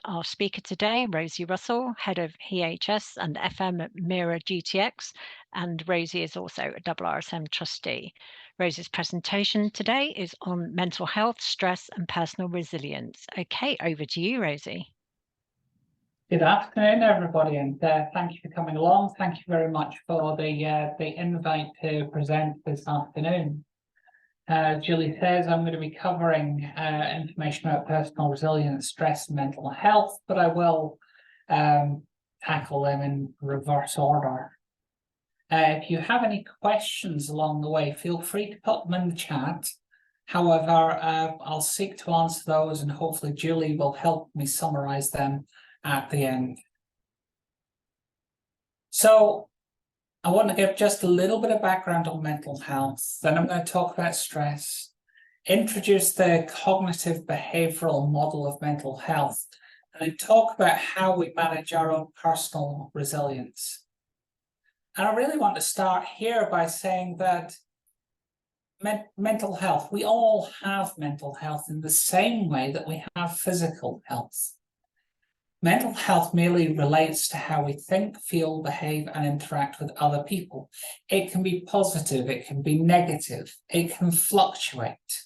our speaker today, Rosie Russell, Head of EHS and FM at Mira GTX, and Rosie is also a IIRSM trustee. Rosie's presentation today is on mental health, stress, and personal resilience. Okay, over to you, Rosie. Good afternoon, everybody, and thank you for coming along. Thank you very much for the invite to present this afternoon. Julie says I'm going to be covering information about personal resilience, stress, and mental health, but I will tackle them in reverse order. If you have any questions along the way, feel free to put them in the chat. However, I'll seek to answer those, and hopefully Julie will help me summarize them at the end. So I want to give just a little bit of background on mental health. Then I'm going to talk about stress, introduce the cognitive behavioural model of mental health, and then talk about how we manage our own personal resilience. And I really want to start here by saying that mental health, we all have mental health in the same way that we have physical health. Mental health merely relates to how we think, feel, behave, and interact with other people. It can be positive, it can be negative, it can fluctuate.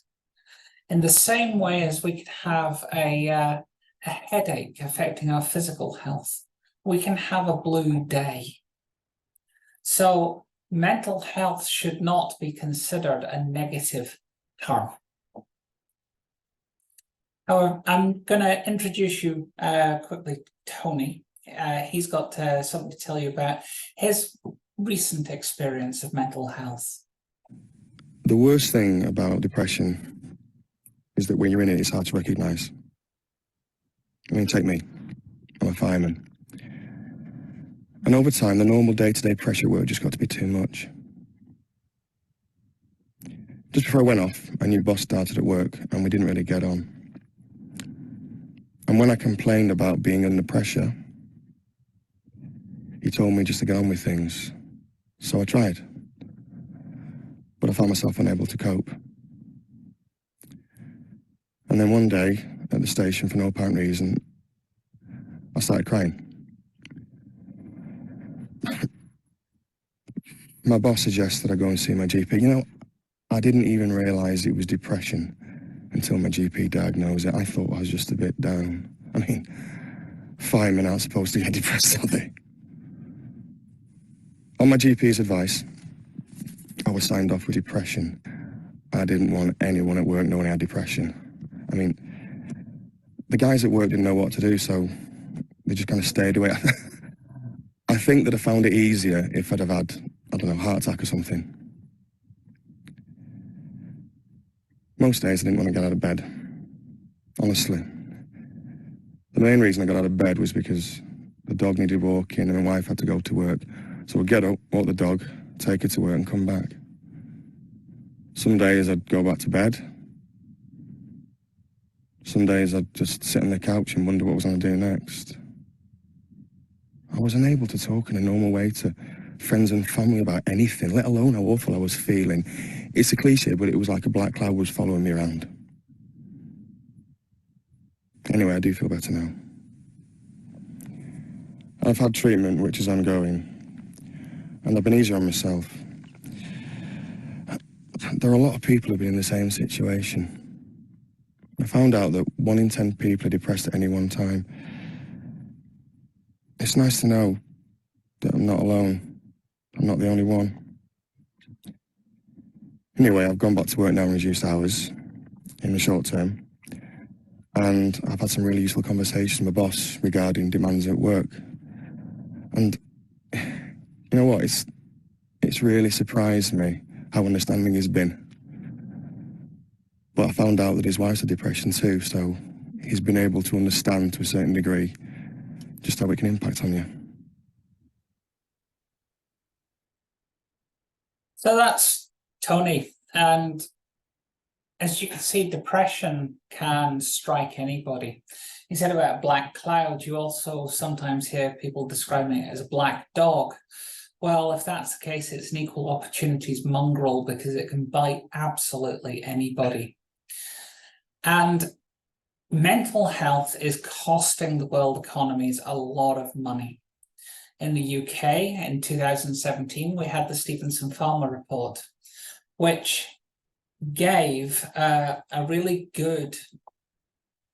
In the same way as we could have a headache affecting our physical health, we can have a blue day. So mental health should not be considered a negative term. I'm going to introduce you quickly to Tony. He's got something to tell you about his recent experience of mental health. The worst thing about depression is that when you're in it, it's hard to recognise. I mean, take me. I'm a fireman. And over time, the normal day-to-day pressure work just got to be too much. Just before I went off, a new boss started at work, and we didn't really get on. And when I complained about being under pressure, he told me just to get on with things. So I tried. But I found myself unable to cope. And then one day, at the station, for no apparent reason, I started crying. My boss suggested I go and see my GP. You know, I didn't even realise it was depression until my GP diagnosed it. I thought I was just a bit down. I mean, firemen aren't supposed to get depressed, are they? On my GP's advice, I was signed off with depression. I didn't want anyone at work knowing I had depression. I mean, the guys at work didn't know what to do, so they just kind of stayed away. I think that I found it easier if I'd have had, I don't know, a heart attack or something. Most days I didn't want to get out of bed, honestly. The main reason I got out of bed was because the dog needed walking and my wife had to go to work. So I'd get up, walk the dog, take her to work and come back. Some days I'd go back to bed. Some days I'd just sit on the couch and wonder what I was going to do next. I was unable to talk in a normal way to friends and family about anything, let alone how awful I was feeling. It's a cliche, but it was like a black cloud was following me around. Anyway, I do feel better now. I've had treatment, which is ongoing, and I've been easier on myself. There are a lot of people who've been in the same situation. I found out that 1 in 10 people are depressed at any one time. It's nice to know that I'm not alone. I'm not the only one. Anyway, I've gone back to work now in reduced hours in the short term. And I've had some really useful conversations with my boss regarding demands at work. And you know what? It's really surprised me how understanding he's been. But I found out that his wife's had depression too, so he's been able to understand to a certain degree just how it can impact on you. So that's Tony, and as you can see, depression can strike anybody. You said about a black cloud, you also sometimes hear people describing it as a black dog. Well, if that's the case, it's an equal opportunities mongrel because it can bite absolutely anybody. And mental health is costing the world economies a lot of money. In the UK, in 2017, we had the Stephenson-Farmer report, which gave a really good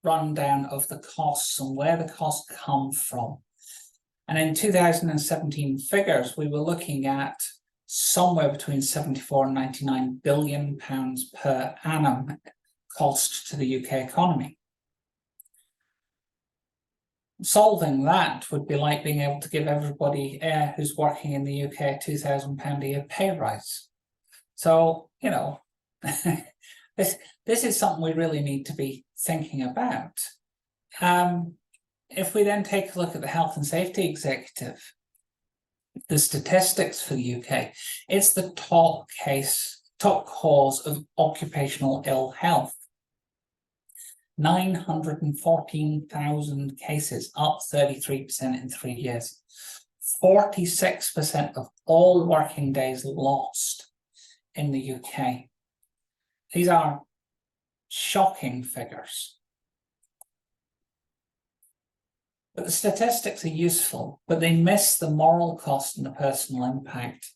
rundown of the costs and where the costs come from. And in 2017 figures, we were looking at somewhere between 74 and 99 billion pounds per annum cost to the UK economy. Solving that would be like being able to give everybody who's working in the UK a £2,000 a year pay rise. So, you know, this is something we really need to be thinking about. If we then take a look at the Health and Safety Executive, the statistics for the UK, it's the top cause of occupational ill health. 914,000 cases, up 33% in 3 years. 46% of all working days lost in the UK. These are shocking figures. But the statistics are useful, but they miss the moral cost and the personal impact.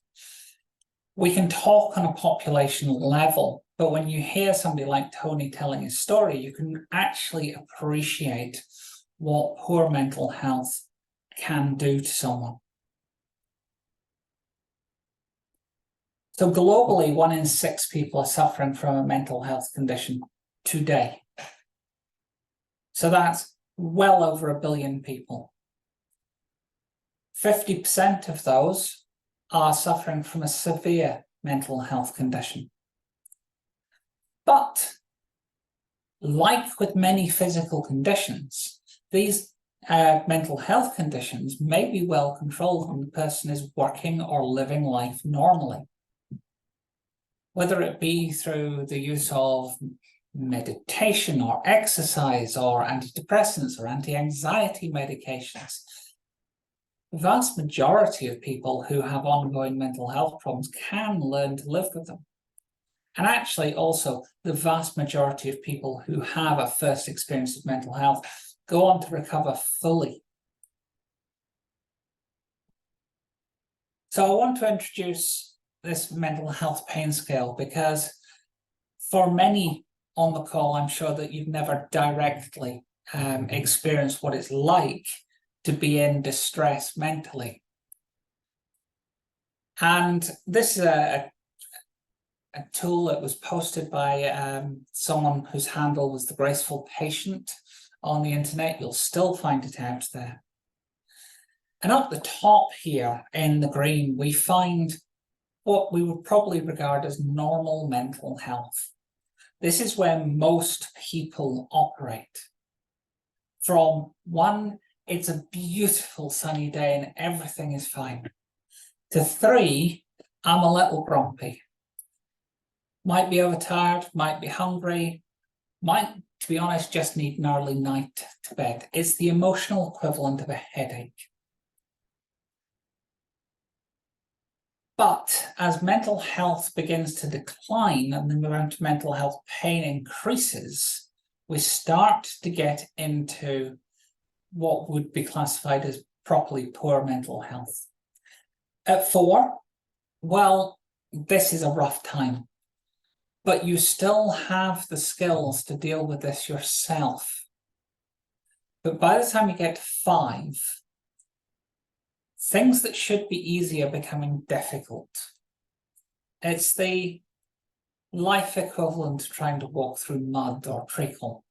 We can talk on a population level, but when you hear somebody like Tony telling his story, you can actually appreciate what poor mental health can do to someone. So globally, 1 in 6 people are suffering from a mental health condition today. So that's well over 1 billion people. 50% of those are suffering from a severe mental health condition. But like with many physical conditions, these mental health conditions may be well controlled when the person is working or living life normally. Whether it be through the use of meditation or exercise or antidepressants or anti-anxiety medications. The vast majority of people who have ongoing mental health problems can learn to live with them. And actually also the vast majority of people who have a first experience of mental health go on to recover fully. So I want to introduce this mental health pain scale because for many on the call, I'm sure that you've never directly experienced what it's like to be in distress mentally. And this is a tool that was posted by someone whose handle was The Graceful Patient on the internet. You'll still find it out there. And up the top here in the green, we find what we would probably regard as normal mental health. This is where most people operate. From 1, it's a beautiful sunny day and everything is fine, to 3, I'm a little grumpy. Might be overtired, might be hungry, might, to be honest, just need an early night to bed. It's the emotional equivalent of a headache. But as mental health begins to decline and the amount of mental health pain increases, we start to get into what would be classified as properly poor mental health. At 4, well, this is a rough time, but you still have the skills to deal with this yourself. But by the time you get to 5, things that should be easy are becoming difficult. It's the life equivalent to trying to walk through mud or treacle.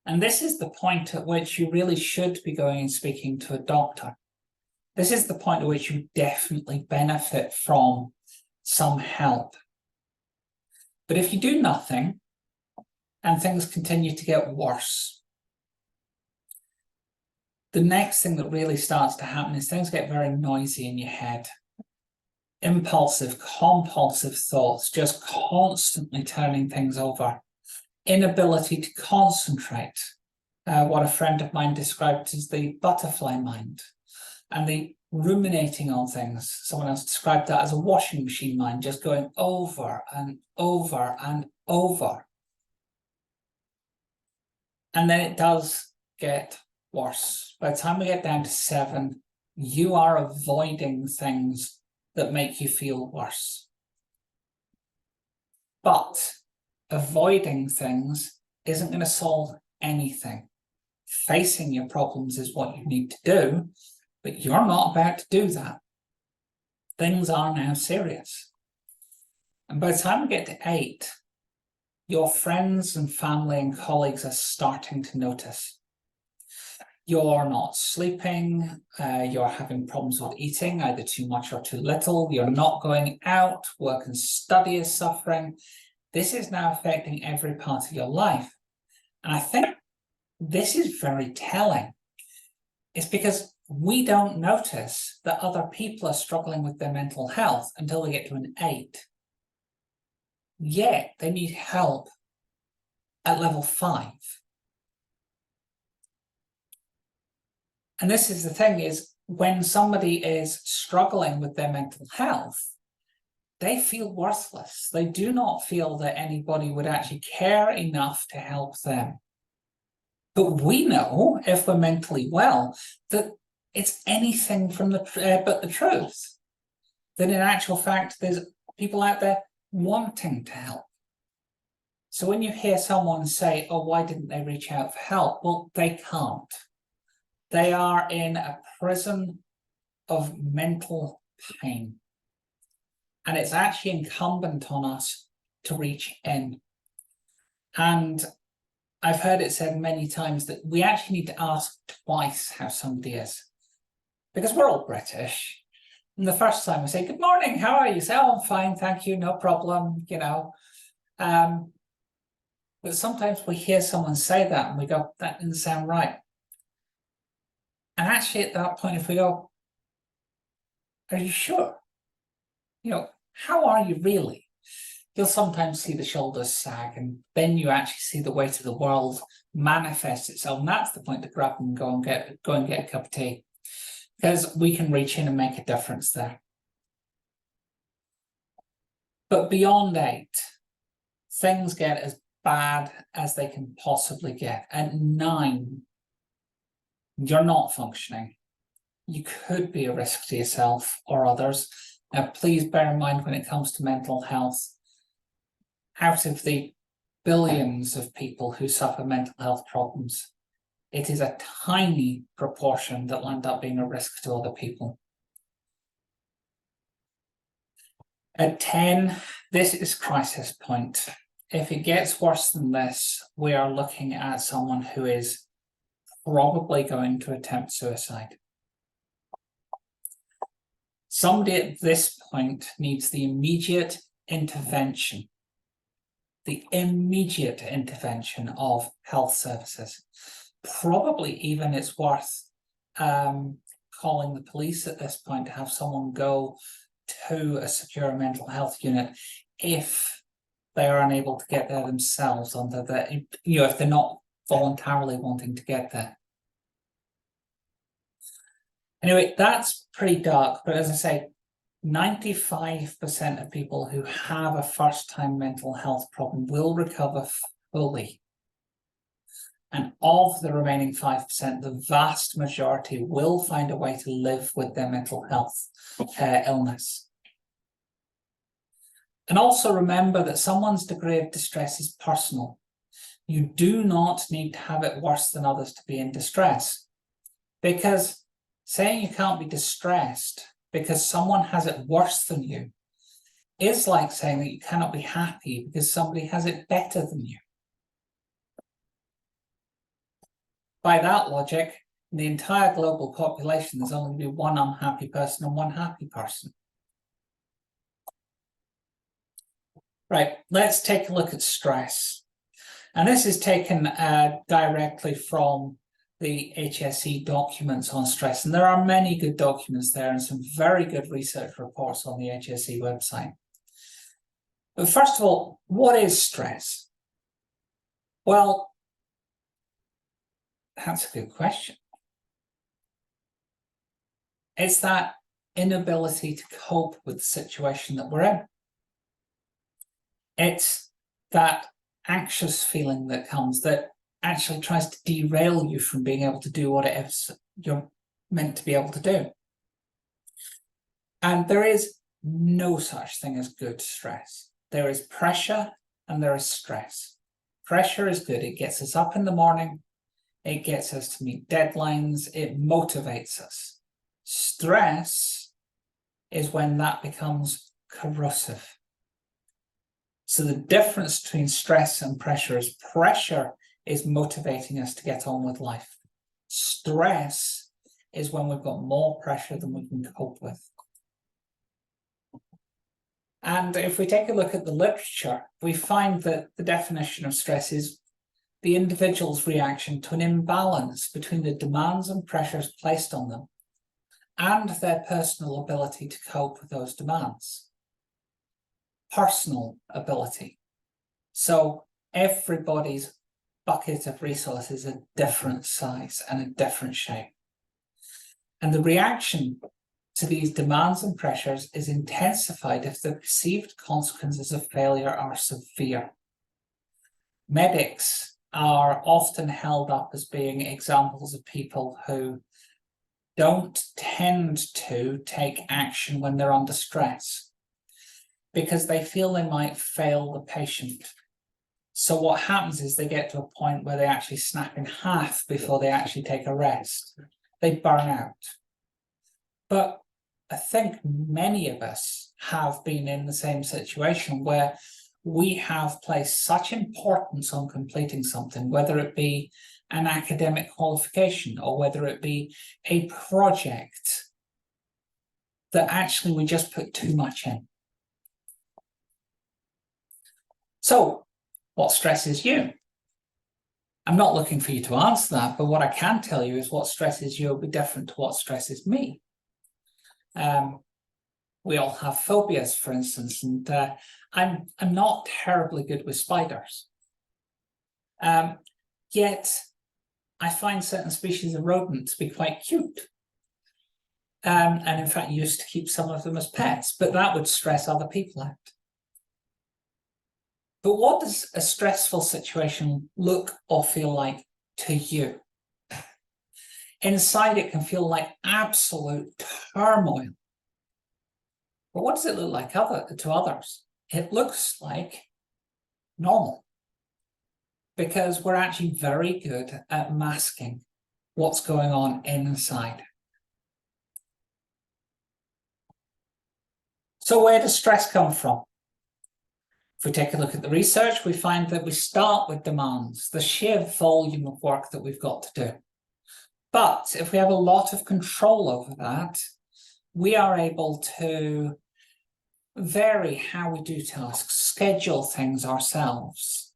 And this is the point at which you really should be going and speaking to a doctor. This is the point at which you definitely benefit from some help. But if you do nothing and things continue to get worse, the next thing that really starts to happen is things get very noisy in your head. Impulsive, compulsive thoughts, just constantly turning things over. Inability to concentrate, what a friend of mine described as the butterfly mind. And the ruminating on things, someone else described that as a washing machine mind, just going over and over and over. And then it does get worse. By the time we get down to 7, you are avoiding things that make you feel worse. But avoiding things isn't going to solve anything. Facing your problems is what you need to do, but you're not about to do that. Things are now serious. And by the time we get to 8, your friends and family and colleagues are starting to notice. You're not sleeping, you're having problems with eating, either too much or too little, you're not going out, work and study is suffering. This is now affecting every part of your life. And I think this is very telling. It's because we don't notice that other people are struggling with their mental health until they get to an 8. Yet they need help at level 5. And this is the thing, is when somebody is struggling with their mental health, they feel worthless. They do not feel that anybody would actually care enough to help them. But we know, if we're mentally well, that it's anything from but the truth. That in actual fact, there's people out there wanting to help. So when you hear someone say, oh, why didn't they reach out for help? Well, they can't. They are in a prison of mental pain. And it's actually incumbent on us to reach in. And I've heard it said many times that we actually need to ask twice how somebody is. Because we're all British. And the first time we say, good morning, how are you? Say, oh, I'm fine, thank you, no problem, you know. But sometimes we hear someone say that and we go, that didn't sound right. And actually at that point, if we go, are you sure? You know, how are you really? You'll sometimes see the shoulders sag, and then you actually see the weight of the world manifest itself. And that's the point to grab and go and get a cup of tea. Because we can reach in and make a difference there. But beyond 8, things get as bad as they can possibly get. At 9, you're not functioning. You could be a risk to yourself or others. Now, please bear in mind when it comes to mental health, out of the billions of people who suffer mental health problems, it is a tiny proportion that will end up being a risk to other people. At 10, this is crisis point. If it gets worse than this, we are looking at someone who is probably going to attempt suicide. Somebody at this point needs the immediate intervention. The immediate intervention of health services. Probably even it's worth calling the police at this point to have someone go to a secure mental health unit if they are unable to get there themselves under the, you know, if they're not voluntarily wanting to get there. Anyway, that's pretty dark, but as I say, 95% of people who have a first-time mental health problem will recover fully. And of the remaining 5%, the vast majority will find a way to live with their mental health illness. And also remember that someone's degree of distress is personal. You do not need to have it worse than others to be in distress. Because saying you can't be distressed because someone has it worse than you is like saying that you cannot be happy because somebody has it better than you. By that logic, in the entire global population, there's only going to be one unhappy person and one happy person. Right, let's take a look at stress. And this is taken directly from the HSE documents on stress. And there are many good documents there and some very good research reports on the HSE website. But first of all, what is stress? Well, that's a good question. It's that inability to cope with the situation that we're in. It's that anxious feeling that comes that actually tries to derail you from being able to do what it is you're meant to be able to do. And there is no such thing as good stress. There is pressure and there is stress. Pressure is good. It gets us up in the morning. It gets us to meet deadlines. It motivates us. Stress is when that becomes corrosive. So the difference between stress and pressure is motivating us to get on with life. Stress is when we've got more pressure than we can cope with. And if we take a look at the literature, we find that the definition of stress is the individual's reaction to an imbalance between the demands and pressures placed on them and their personal ability to cope with those demands. Personal ability. So everybody's bucket of resources is a different size and a different shape. And the reaction to these demands and pressures is intensified if the perceived consequences of failure are severe. Medics are often held up as being examples of people who don't tend to take action when they're under stress because they feel they might fail the patient. So what happens is they get to a point where they actually snap in half before they actually take a rest. They burn out. But I think many of us have been in the same situation where we have placed such importance on completing something, whether it be an academic qualification or whether it be a project, that actually we just put too much in. So, what stresses you? I'm not looking for you to answer that, but what I can tell you is what stresses you will be different to what stresses me. We all have phobias, for instance, and I'm not terribly good with spiders. Yet I find certain species of rodent to be quite cute. And in fact, used to keep some of them as pets, but that would stress other people out. But what does a stressful situation look or feel like to you? Inside, it can feel like absolute turmoil. But what does it look like to others? It looks like normal, because we're actually very good at masking what's going on inside. So where does stress come from? If we take a look at the research, we find that we start with demands, the sheer volume of work that we've got to do. But if we have a lot of control over that, we are able to vary how we do tasks, schedule things ourselves.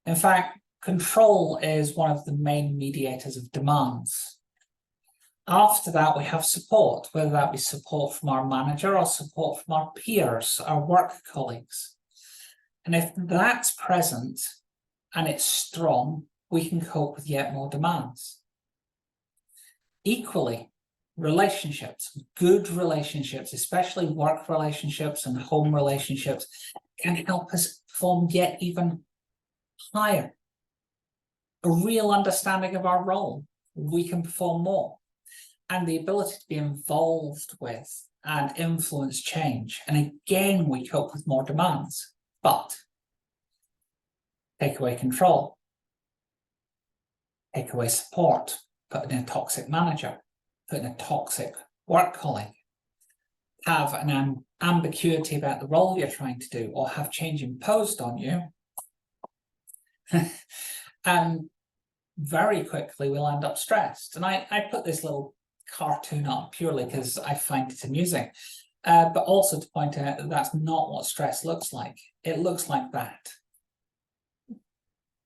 In fact, control is one of the main mediators of demands. After that, we have support, whether that be support from our manager or support from our peers, our work colleagues. And if that's present and it's strong, we can cope with yet more demands. Equally, relationships, good relationships, especially work relationships and home relationships, can help us perform yet even higher. A real understanding of our role, we can perform more. And the ability to be involved with and influence change. And again, we cope with more demands. But take away control, take away support, put in a toxic manager, put in a toxic work colleague, have an ambiguity about the role you're trying to do, or have change imposed on you, and very quickly we'll end up stressed. And I put this little cartoon up purely because I find it amusing, but also to point out that that's not what stress looks like. It looks like that.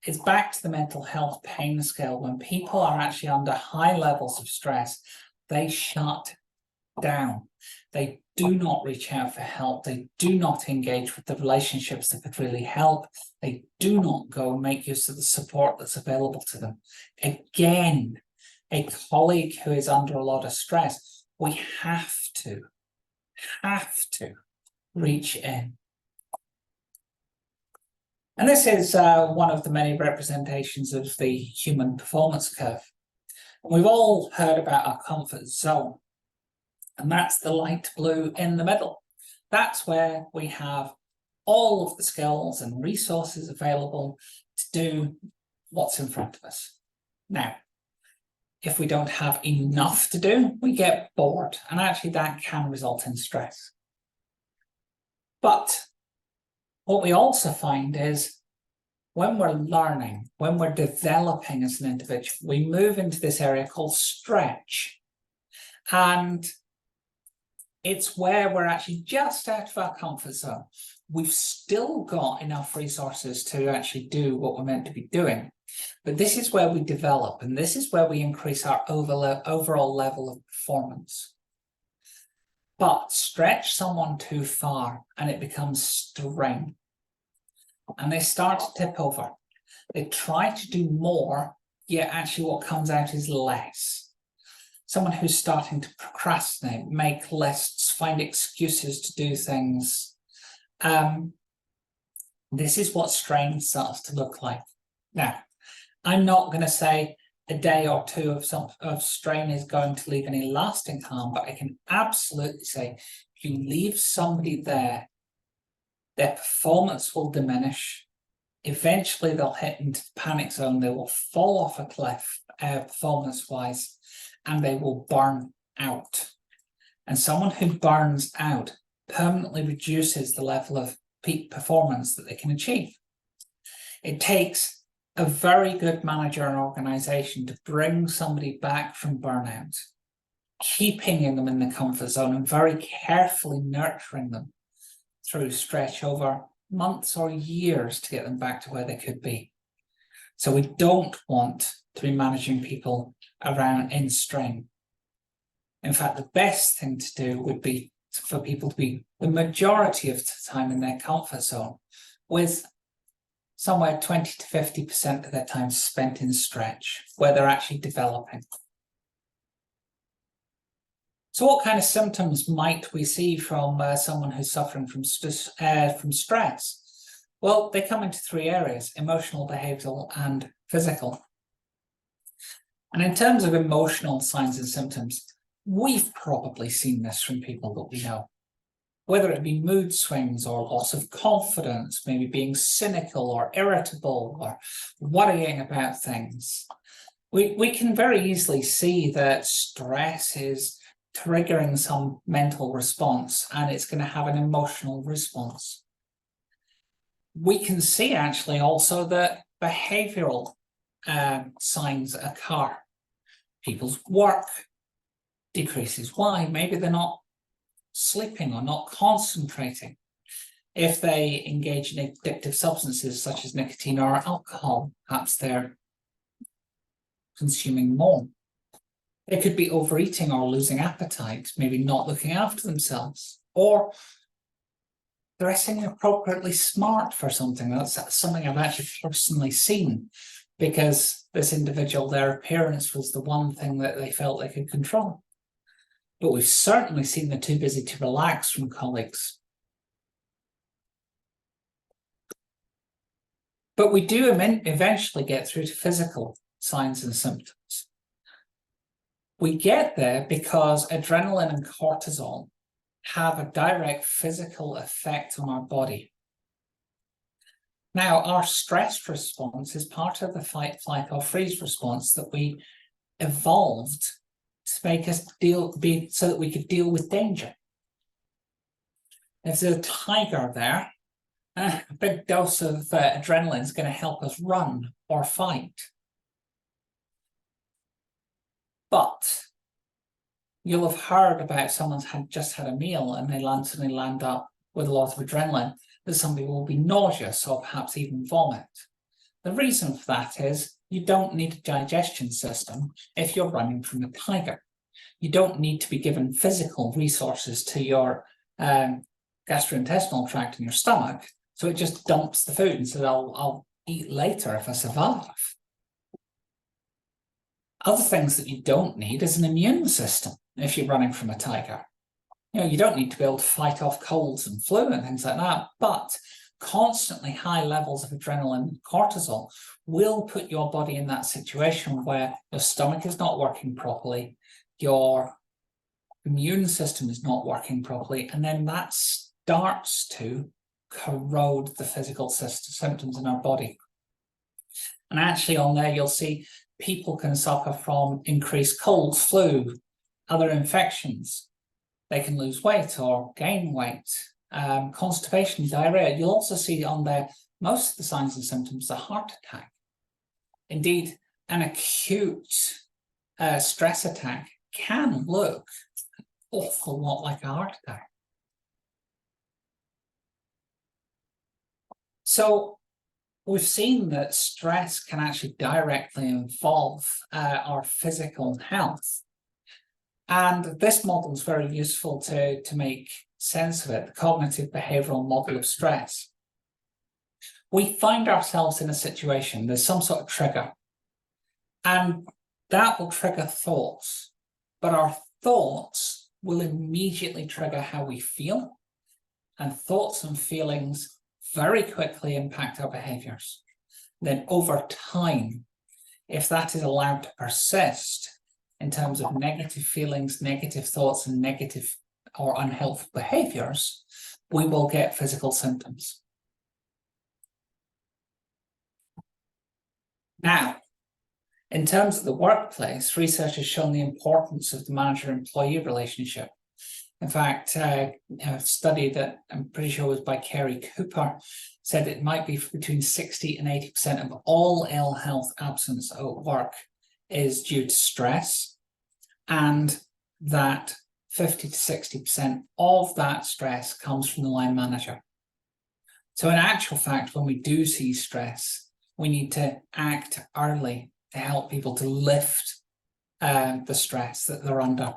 It's back to the mental health pain scale. When people are actually under high levels of stress, they shut down. They do not reach out for help. They do not engage with the relationships that could really help. They do not go make use of the support that's available to them. Again, a colleague who is under a lot of stress, we have to reach in. And this is one of the many representations of the human performance curve. We've all heard about our comfort zone, and that's the light blue in the middle. That's where we have all of the skills and resources available to do what's in front of us. Now, if we don't have enough to do, we get bored, and actually that can result in stress. But what we also find is when we're learning, when we're developing as an individual, we move into this area called stretch. And it's where we're actually just out of our comfort zone. We've still got enough resources to actually do what we're meant to be doing. But this is where we develop, and this is where we increase our overall level of performance. But stretch someone too far and it becomes strain. And they start to tip over. They try to do more, yet actually what comes out is less. Someone who's starting to procrastinate, make lists, find excuses to do things. This is what strain starts to look like. Now, I'm not going to say a day or two of strain is going to leave any lasting harm, but I can absolutely say if you leave somebody there, their performance will diminish. Eventually, they'll hit into the panic zone. They will fall off a cliff performance-wise, and they will burn out. And someone who burns out permanently reduces the level of peak performance that they can achieve. It takes a very good manager and organization to bring somebody back from burnout, keeping them in the comfort zone and very carefully nurturing them through stretch over months or years to get them back to where they could be. So we don't want to be managing people around in strain. In fact, the best thing to do would be for people to be the majority of the time in their comfort zone, with somewhere 20 to 50% of their time spent in stretch, where they're actually developing. So what kind of symptoms might we see from someone who's suffering from stress? Well, they come into three areas: emotional, behavioural, and physical. And in terms of emotional signs and symptoms, we've probably seen this from people that we know. Whether it be mood swings or loss of confidence, maybe being cynical or irritable or worrying about things. We can very easily see that stress is triggering some mental response and it's going to have an emotional response. We can see actually also that behavioural signs occur. People's work decreases. Why? Maybe they're not sleeping or not concentrating. If they engage in addictive substances such as nicotine or alcohol, perhaps they're consuming more. They could be overeating or losing appetite, maybe not looking after themselves, or dressing appropriately smart for something. That's something I've actually personally seen, because this individual, their appearance was the one thing that they felt they could control. But we've certainly seen the too busy to relax from colleagues. But we do eventually get through to physical signs and symptoms. We get there because adrenaline and cortisol have a direct physical effect on our body. Now, our stress response is part of the fight, flight, or freeze response that we evolved to make us so that we could deal with danger. If there's a tiger there, a big dose of adrenaline is going to help us run or fight. But you'll have heard about someone's just had a meal and they suddenly land up with a lot of adrenaline, that somebody will be nauseous or perhaps even vomit. The reason for that is you don't need a digestion system if you're running from a tiger. You don't need to be given physical resources to your gastrointestinal tract in your stomach, so it just dumps the food and says, I'll eat later if I survive. Other things that you don't need is an immune system if you're running from a tiger. You don't need to be able to fight off colds and flu and things like that, but constantly high levels of adrenaline and cortisol will put your body in that situation where your stomach is not working properly, your immune system is not working properly, and then that starts to corrode the physical symptoms in our body. And actually on there, you'll see people can suffer from increased colds, flu, other infections. They can lose weight or gain weight, constipation, diarrhea. You'll also see on there most of the signs and symptoms of heart attack. Indeed, an acute stress attack can look an awful lot like a heart attack. So we've seen that stress can actually directly involve our physical health. And this model is very useful to make sense of it, the cognitive behavioural model of stress. We find ourselves in a situation, there's some sort of trigger, and that will trigger thoughts, but our thoughts will immediately trigger how we feel, and thoughts and feelings very quickly impact our behaviours. Then over time, if that is allowed to persist in terms of negative feelings, negative thoughts, and negative or unhelpful behaviours, we will get physical symptoms. Now, in terms of the workplace, research has shown the importance of the manager-employee relationship. In fact, a study that I'm pretty sure was by Kerry Cooper said it might be between 60 and 80% of all ill health absence at work is due to stress, and that 50 to 60% of that stress comes from the line manager. So in actual fact, when we do see stress, we need to act early to help people to lift the stress that they're under.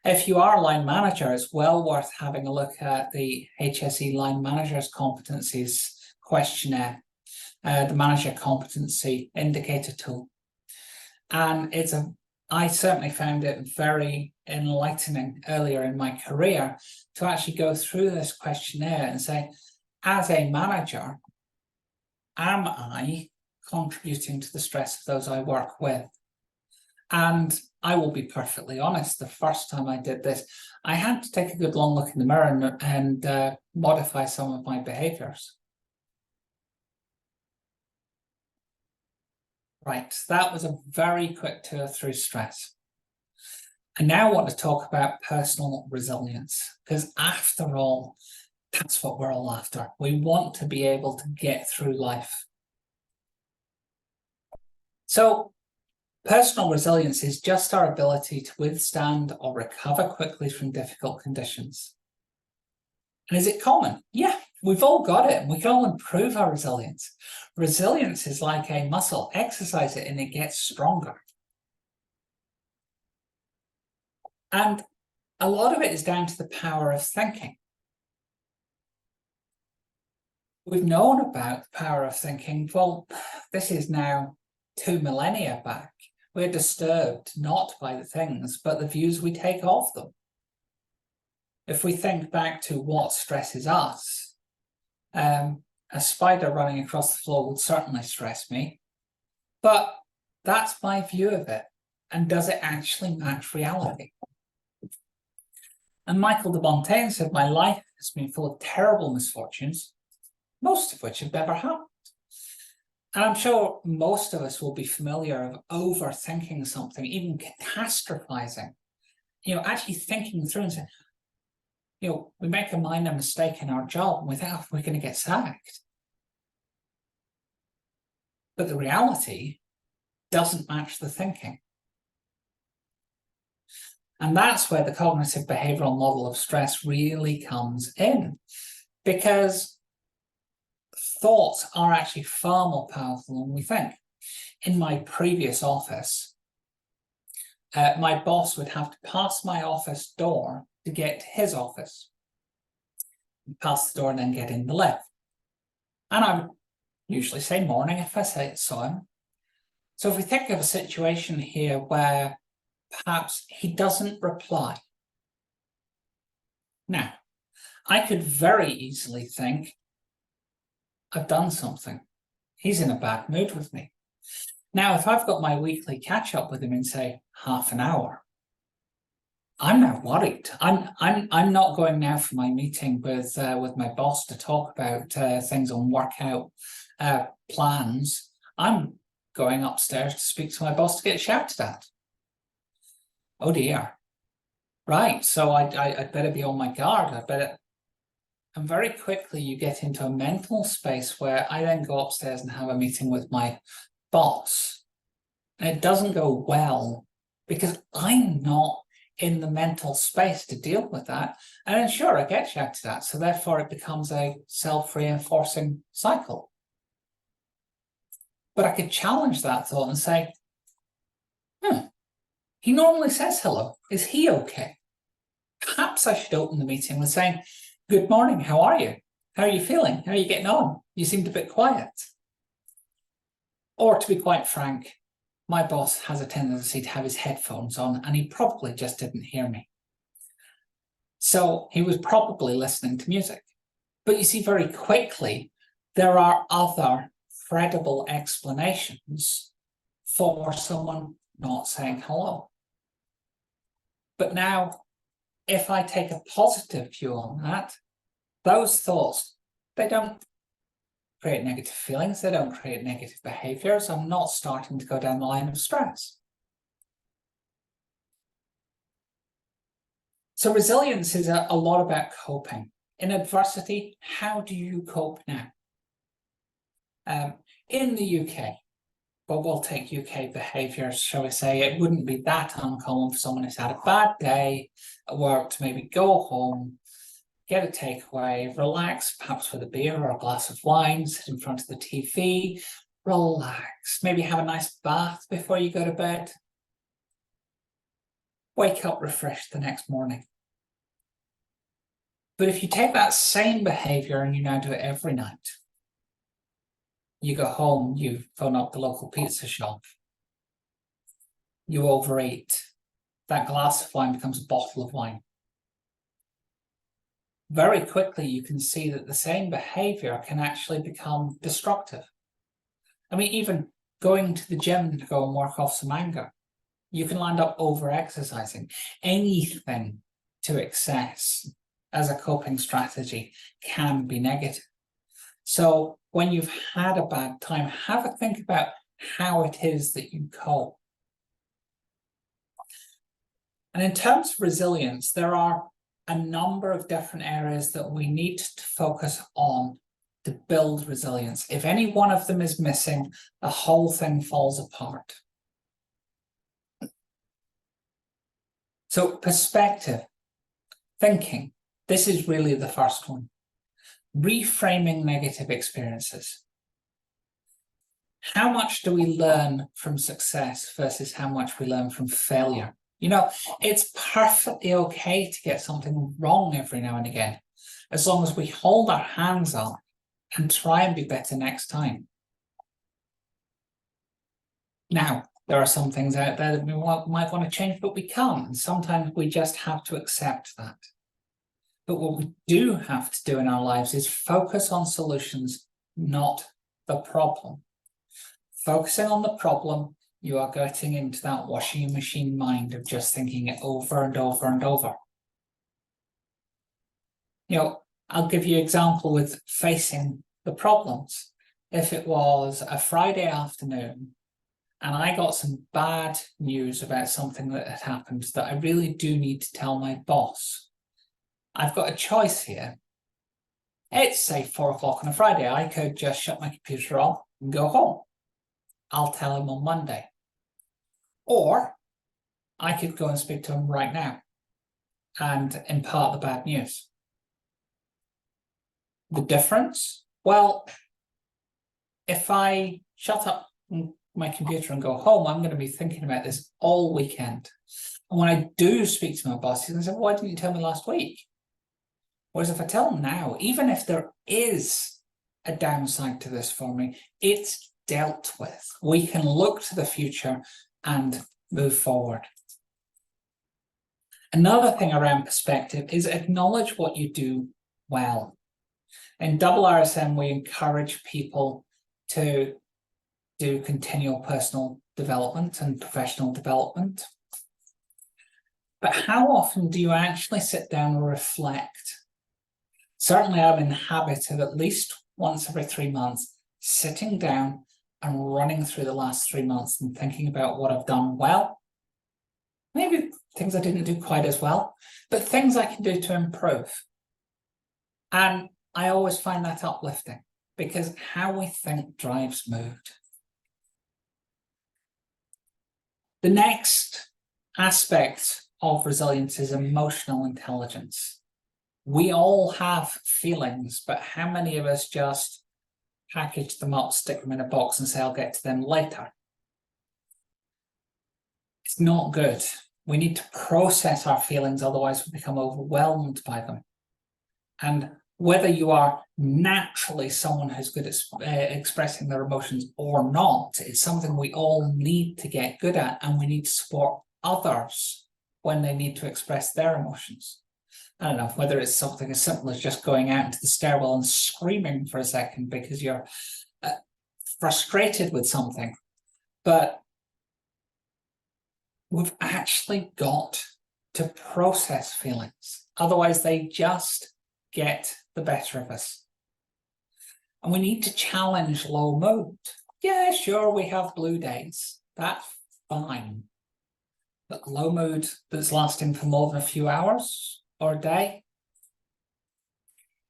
If you are a line manager, it's well worth having a look at the HSE Line Managers Competencies questionnaire, the Manager Competency Indicator tool. And I certainly found it very enlightening earlier in my career to actually go through this questionnaire and say, as a manager, am I contributing to the stress of those I work with? And I will be perfectly honest, the first time I did this, I had to take a good long look in the mirror and modify some of my behaviours. Right, that was a very quick tour through stress. I now want to talk about personal resilience, because after all, that's what we're all after. We want to be able to get through life. So, personal resilience is just our ability to withstand or recover quickly from difficult conditions. And is it common? Yeah, we've all got it, and we can all improve our resilience. Resilience is like a muscle. Exercise it and it gets stronger. And a lot of it is down to the power of thinking. We've known about the power of thinking, well, this is now 2 millennia back. We're disturbed not by the things, but the views we take of them. If we think back to what stresses us, a spider running across the floor would certainly stress me, but that's my view of it. And does it actually match reality? And Michael de Montaigne said, my life has been full of terrible misfortunes, most of which have never happened. And I'm sure most of us will be familiar of overthinking something, even catastrophizing, actually thinking through and saying, we make a minor mistake in our job and we think, oh, we're going to get sacked. But the reality doesn't match the thinking. And that's where the cognitive behavioural model of stress really comes in, because thoughts are actually far more powerful than we think. In my previous office, my boss would have to pass my office door to get to his office. Pass the door and then get in the lift. And I would usually say morning if I saw him. So if we think of a situation here where perhaps he doesn't reply. Now, I could very easily think, I've done something. He's in a bad mood with me. Now, if I've got my weekly catch up with him in, say, half an hour, I'm now worried. I'm not going now for my meeting with my boss to talk about things on workout plans. I'm going upstairs to speak to my boss to get shouted at. Oh dear. Right, so I'd better be on my guard. And very quickly you get into a mental space where I then go upstairs and have a meeting with my boss. And it doesn't go well because I'm not in the mental space to deal with that. And then sure, I get shouted at. So therefore it becomes a self-reinforcing cycle. But I could challenge that thought and say, he normally says hello. Is he okay? Perhaps I should open the meeting with saying, good morning, how are you? How are you feeling? How are you getting on? You seemed a bit quiet. Or to be quite frank, my boss has a tendency to have his headphones on and he probably just didn't hear me. So he was probably listening to music. But you see, very quickly, there are other credible explanations for someone not saying hello. But now, if I take a positive view on that, those thoughts, they don't create negative feelings, they don't create negative behaviors. I'm not starting to go down the line of stress. So resilience is a lot about coping. In adversity, how do you cope now? In the UK, but we'll take UK behaviours, shall we say, it wouldn't be that uncommon for someone who's had a bad day at work to maybe go home, get a takeaway, relax, perhaps with a beer or a glass of wine, sit in front of the TV, relax, maybe have a nice bath before you go to bed, wake up refreshed the next morning. But if you take that same behaviour and you now do it every night, you go home, you phone up the local pizza shop, you overeat, that glass of wine becomes a bottle of wine. Very quickly, you can see that the same behavior can actually become destructive. I mean, even going to the gym to go and work off some anger, you can land up over-exercising. Anything to excess as a coping strategy can be negative. So when you've had a bad time, have a think about how it is that you cope. And in terms of resilience, there are a number of different areas that we need to focus on to build resilience. If any one of them is missing, the whole thing falls apart. So perspective, thinking, this is really the first one. Reframing negative experiences. How much do we learn from success versus how much we learn from failure? You know, it's perfectly okay to get something wrong every now and again, as long as we hold our hands up and try and be better next time. Now, there are some things out there that we might want to change, but we can't. And sometimes we just have to accept that. But what we do have to do in our lives is focus on solutions, not the problem. Focusing on the problem, you are getting into that washing machine mind of just thinking it over and over and over. You know, I'll give you an example with facing the problems. If it was a Friday afternoon and I got some bad news about something that had happened that I really do need to tell my boss, I've got a choice here. It's say 4 o'clock on a Friday. I could just shut my computer off and go home. I'll tell him on Monday. Or I could go and speak to him right now and impart the bad news. The difference? Well, if I shut up my computer and go home, I'm going to be thinking about this all weekend. And when I do speak to my boss, he's going to say, why didn't you tell me last week? Whereas if I tell him now, even if there is a downside to this for me, it's dealt with. We can look to the future and move forward. Another thing around perspective is acknowledge what you do well. In IIRSM, we encourage people to do continual personal development and professional development. But how often do you actually sit down and reflect? Certainly, I'm in the habit of at least once every 3 months sitting down and running through the last 3 months and thinking about what I've done well, maybe things I didn't do quite as well, but things I can do to improve. And I always find that uplifting, because how we think drives mood. The next aspect of resilience is emotional intelligence. We all have feelings, but how many of us just package them up, stick them in a box and say, I'll get to them later? It's not good. We need to process our feelings, otherwise we become overwhelmed by them. And whether you are naturally someone who's good at expressing their emotions or not, it's something we all need to get good at, and we need to support others when they need to express their emotions. I don't know, whether it's something as simple as just going out into the stairwell and screaming for a second because you're frustrated with something, but we've actually got to process feelings. Otherwise, they just get the better of us. And we need to challenge low mood. Yeah, sure, we have blue days. That's fine. But low mood that's lasting for more than a few hours or a day,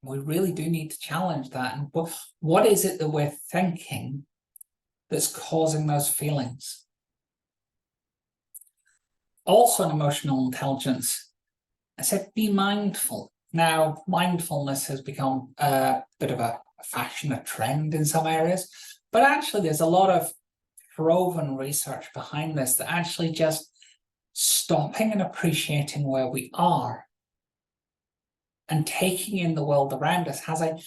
we really do need to challenge that. And what is it that we're thinking that's causing those feelings? Also in emotional intelligence, I said be mindful. Now, mindfulness has become a bit of a fashion, a trend in some areas, but actually there's a lot of proven research behind this, that actually just stopping and appreciating where we are and taking in the world around us has a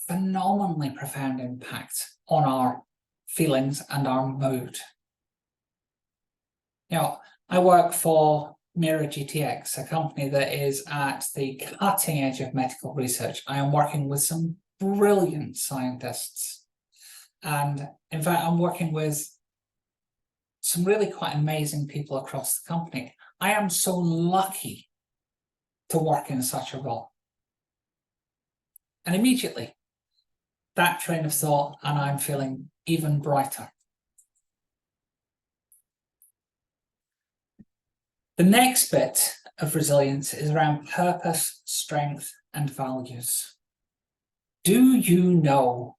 phenomenally profound impact on our feelings and our mood. You know, I work for Mira GTX, a company that is at the cutting edge of medical research. I am working with some brilliant scientists. And in fact, I'm working with some really quite amazing people across the company. I am so lucky to work in such a role. And immediately, that train of thought, and I'm feeling even brighter. The next bit of resilience is around purpose, strength, and values. Do you know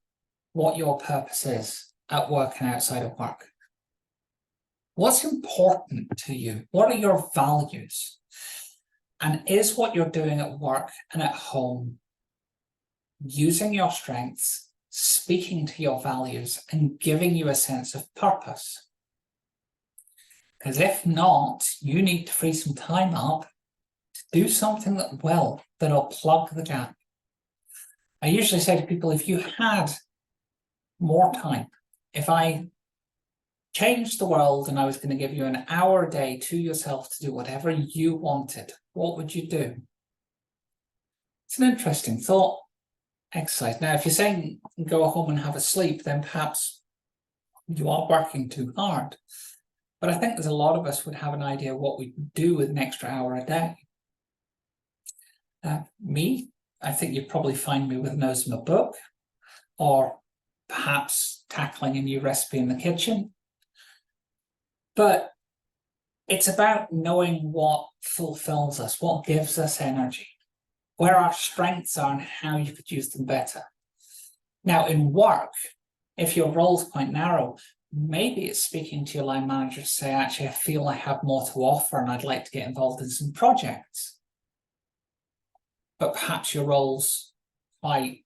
what your purpose is at work and outside of work? What's important to you? What are your values? And is what you're doing at work and at home using your strengths, speaking to your values, and giving you a sense of purpose? Because if not, you need to free some time up to do something that'll plug the gap. I usually say to people, if you had more time, if I changed the world and I was going to give you an hour a day to yourself to do whatever you wanted, what would you do? It's an interesting thought exercise. Now, if you're saying go home and have a sleep, then perhaps you are working too hard. But I think there's a lot of us would have an idea what we do with an extra hour a day. Me, I think you'd probably find me with a nose in a book, or perhaps tackling a new recipe in the kitchen. But it's about knowing what fulfills us, what gives us energy, where our strengths are and how you could use them better. Now, in work, if your role's quite narrow, maybe it's speaking to your line manager to say, actually, I feel I have more to offer and I'd like to get involved in some projects. But perhaps your role's quite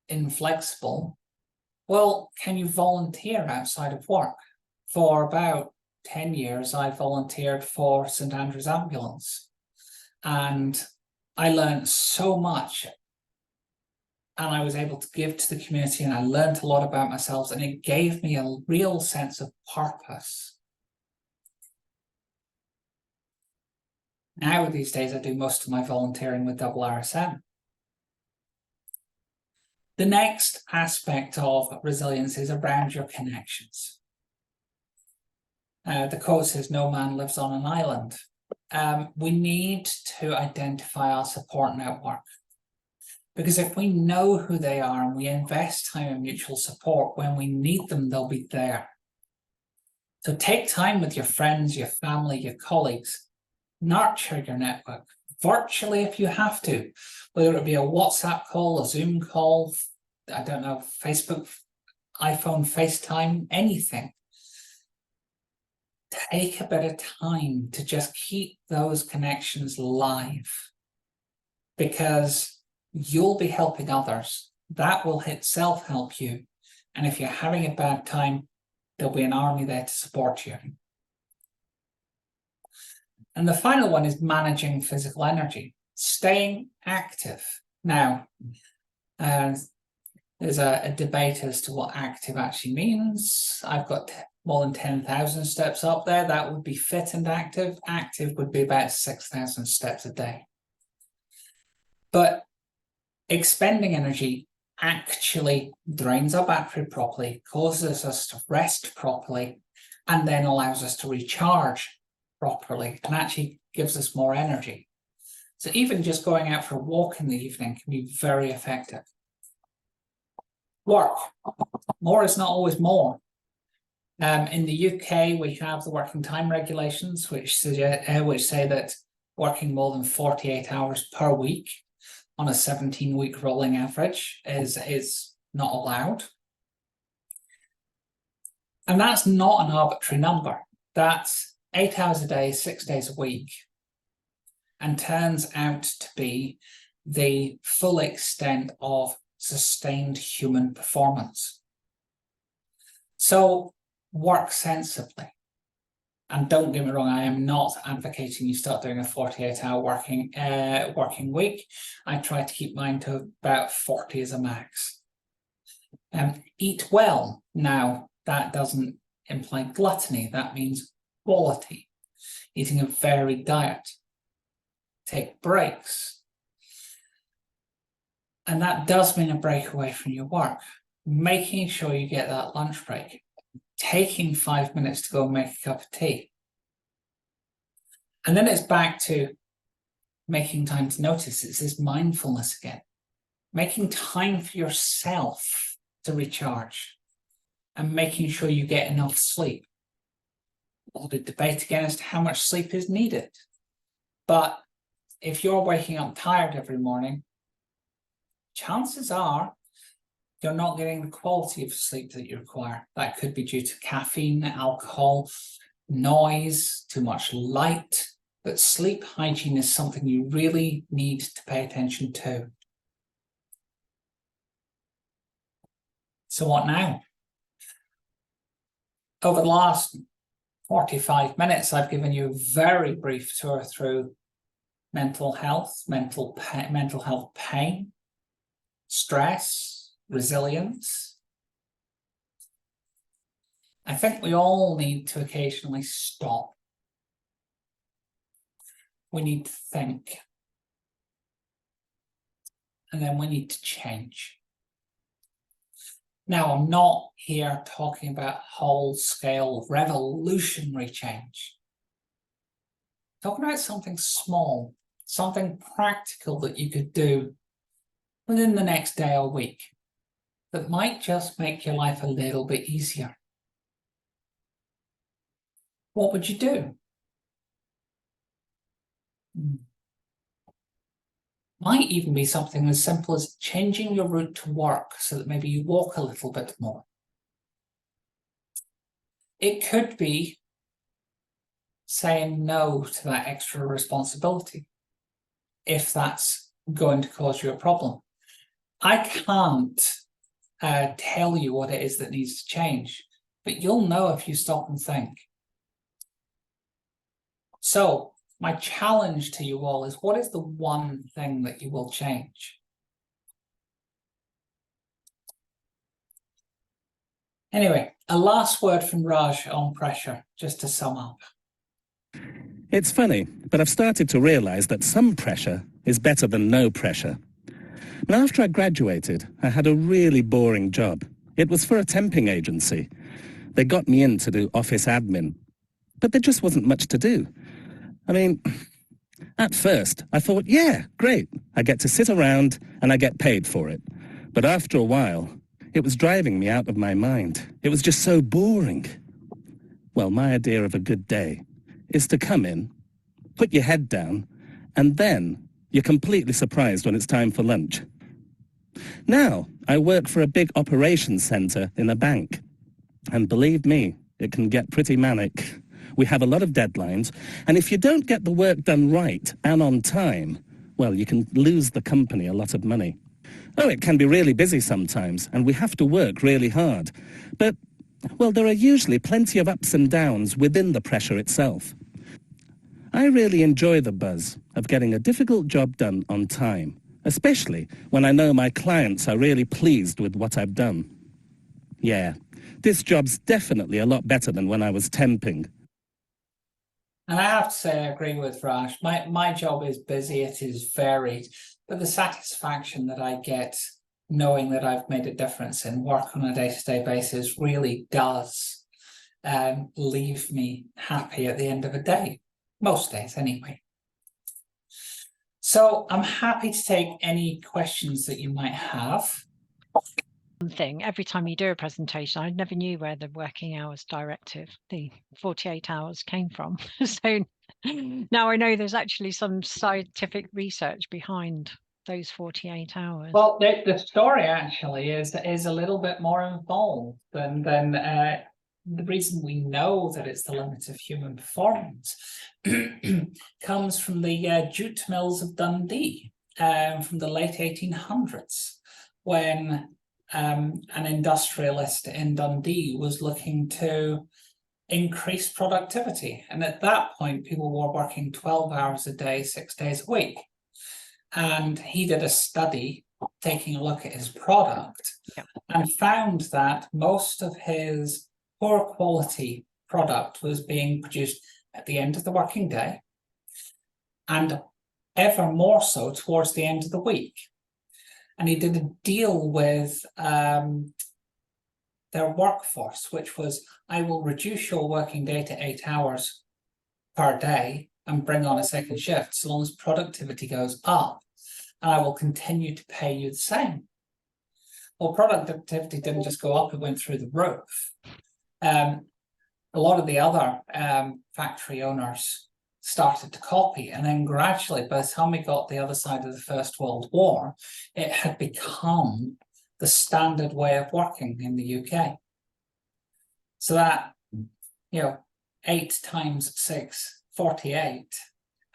inflexible. Well, can you volunteer outside of work? For about 10 years, I volunteered for St Andrew's Ambulance. And I learned so much. And I was able to give to the community, and I learned a lot about myself, and it gave me a real sense of purpose. Now, these days, I do most of my volunteering with IIRSM. The next aspect of resilience is around your connections. The quote says, "No man lives on an island." We need to identify our support network, because if we know who they are and we invest time in mutual support, when we need them, they'll be there. So take time with your friends, your family, your colleagues. Nurture your network, virtually if you have to, whether it be a WhatsApp call, a Zoom call, I don't know, Facebook, iPhone, FaceTime, anything. Take a bit of time to just keep those connections live, because you'll be helping others. That will itself help you. And if you're having a bad time, there'll be an army there to support you. And the final one is managing physical energy, staying active. Now, there's a debate as to what active actually means. I've got more than 10,000 steps up there. That would be fit and active. Active would be about 6,000 steps a day. But expending energy actually drains our battery properly, causes us to rest properly, and then allows us to recharge properly, and actually gives us more energy. So even just going out for a walk in the evening can be very effective. Work. More is not always more. In the UK, we have the working time regulations, which say that working more than 48 hours per week on a 17-week rolling average is not allowed. And that's not an arbitrary number. That's 8 hours a day, 6 days a week, and turns out to be the full extent of sustained human performance. So work sensibly. And don't get me wrong, I am not advocating you start doing a 48-hour working week. I try to keep mine to about 40 as a max. Eat well. Now, that doesn't imply gluttony. That means quality. Eating a varied diet. Take breaks. And that does mean a break away from your work. Making sure you get that lunch break. Taking 5 minutes to go and make a cup of tea. And then it's back to making time to notice. It's this mindfulness again. Making time for yourself to recharge and making sure you get enough sleep. All the debate again as to how much sleep is needed. But if you're waking up tired every morning, chances are you're not getting the quality of sleep that you require. That could be due to caffeine, alcohol, noise, too much light. But sleep hygiene is something you really need to pay attention to. So what now? Over the last 45 minutes, I've given you a very brief tour through mental health, mental health pain, stress, resilience. I think we all need to occasionally stop. We need to think. And then we need to change. Now, I'm not here talking about whole-scale revolutionary change. I'm talking about something small, something practical that you could do within the next day or week that might just make your life a little bit easier. What would you do? Might even be something as simple as changing your route to work so that maybe you walk a little bit more. It could be saying no to that extra responsibility if that's going to cause you a problem. I can't tell you what it is that needs to change, but you'll know if you stop and think. So my challenge to you all is, what is the one thing that you will change? Anyway, a last word from Raj on pressure, just to sum up. It's funny, but I've started to realise that some pressure is better than no pressure. And after I graduated, I had a really boring job. It was for a temping agency. They got me in to do office admin, but there just wasn't much to do. I mean, at first, I thought, yeah, great. I get to sit around and I get paid for it. But after a while, it was driving me out of my mind. It was just so boring. Well, my idea of a good day is to come in, put your head down, and then you're completely surprised when it's time for lunch. Now, I work for a big operations centre in a bank. And believe me, it can get pretty manic. We have a lot of deadlines, and if you don't get the work done right and on time, well, you can lose the company a lot of money. Oh, it can be really busy sometimes, and we have to work really hard. But, well, there are usually plenty of ups and downs within the pressure itself. I really enjoy the buzz of getting a difficult job done on time, especially when I know my clients are really pleased with what I've done. Yeah, this job's definitely a lot better than when I was temping. And I have to say, I agree with Raj. My job is busy, it is varied, but the satisfaction that I get knowing that I've made a difference in work on a day-to-day basis really does leave me happy at the end of a day. Most days, anyway. So I'm happy to take any questions that you might have. One thing, every time you do a presentation, I never knew where the working hours directive, the 48 hours, came from. So now I know there's actually some scientific research behind those 48 hours. Well, the story actually is a little bit more involved than the reason we know that it's the limit of human performance comes from the jute mills of Dundee from the late 1800s, when an industrialist in Dundee was looking to increase productivity. And at that point, people were working 12 hours a day, 6 days a week. And he did a study taking a look at his product and found that most of his poor quality product was being produced at the end of the working day and ever more so towards the end of the week. And he did a deal with their workforce, which was, I will reduce your working day to 8 hours per day and bring on a second shift so long as productivity goes up, and I will continue to pay you the same. Well, productivity didn't just go up, it went through the roof. A lot of the other factory owners started to copy, and then gradually, by the time we got the other side of the First World War, it had become the standard way of working in the UK. So that, 8 times 6, 48,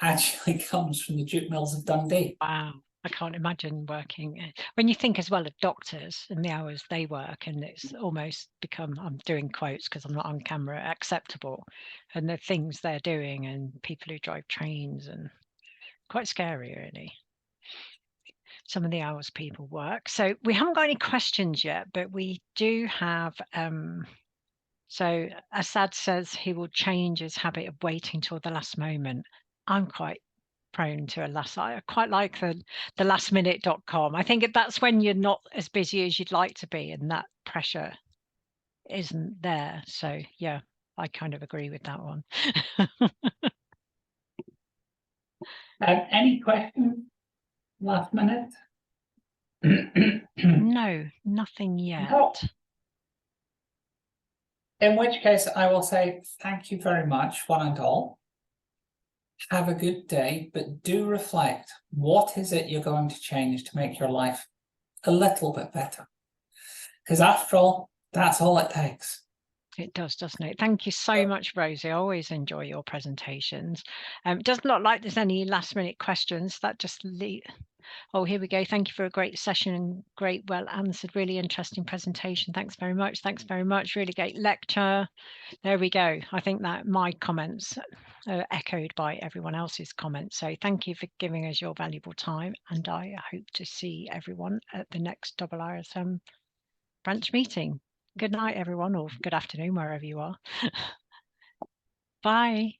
actually comes from the jute mills of Dundee. Wow, I can't imagine working. When you think as well of doctors and the hours they work, and it's almost become, I'm doing quotes because I'm not on camera, acceptable, and the things they're doing, and people who drive trains, and quite scary, really. Some of the hours people work. So we haven't got any questions yet, but we do have, so Assad says he will change his habit of waiting till the last moment. I'm quite prone to I quite like the lastminute.com. I think that's when you're not as busy as you'd like to be, and that pressure isn't there. So yeah, I kind of agree with that one. Any questions? Last minute? No, nothing yet. No. In which case, I will say thank you very much, one and all. Have a good day, but do reflect. What is it you're going to change to make your life a little bit better? Because after all, that's all it takes. It does, doesn't it? Thank you so much, Rosie. I always enjoy your presentations. It does not like there's any last minute questions. That just oh, here we go. Thank you for a great session and great, well answered, really interesting presentation. Thanks very much. Thanks very much. Really great lecture. There we go. I think that my comments are echoed by everyone else's comments. So thank you for giving us your valuable time. And I hope to see everyone at the next IIRSM branch meeting. Good night, everyone, or good afternoon, wherever you are. Bye.